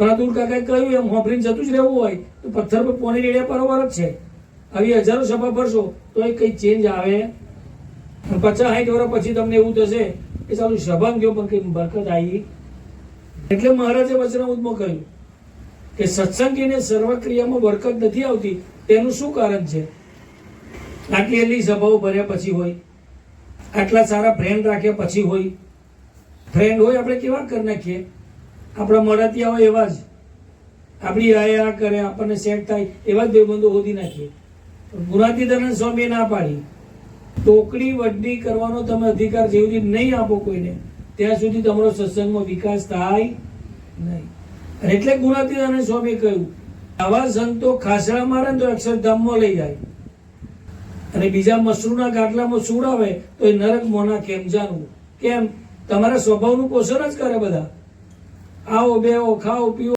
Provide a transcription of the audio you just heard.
પરંતુ કાકાએ કહ્યું એમ હોંભરીને જતું જ રહેવું હોય તો પથ્થર પર પોણી રેડ્યા બરોબર જ છે. આવી હજારો સભા ભરશો તો એ કઈ ચેન્જ આવે? 50-60 વર્ષ પછી તમને એવું થશે કે ચાલુ સભા ગયો પણ કઈ બરકત આવી. એટલે મહારાજે વચનામૃતમાં કહ્યું કે સત્સંગીને સર્વક્રિયામાં બરકત નથી આવતી. તેનું શું કારણ છે? આટલી સભાઓ ભર્યા પછી હોય, આટલા સારા ફ્રેન્ડ રાખ્યા પછી હોય. ફ્રેન્ડ હોય આપણે કેવા કરી નાખીએ, આપણા મળતિયા હોય એવા જ, આપણી આ કરે આપણને સેટ થાય એવા જ ભાઈબંધો શોધી નાખીએ. ગુણાતીતાનંદ સ્વામીએ ના પાડી, ટોકડી વડની કરવાનો તમે અધિકાર જેવું સુધી નહીં આપો કોઈને ત્યાં સુધી તમારો સત્સંગમાં વિકાસ થાય નહીં. અને એટલે ગુણાતીતાનંદ સ્વામીએ કહ્યું આવા સંતો ખાસડા મારે તો અક્ષરધામમાં લઈ જાય અને બીજા મસરૂના ગાટલામાં સુડાવે તો એ નરક મોના કેમ જાણવું? કેમ? તમારા સ્વભાવનું પોષણ જ કરે બધા. આવો બેહો ખાઓ પીઓ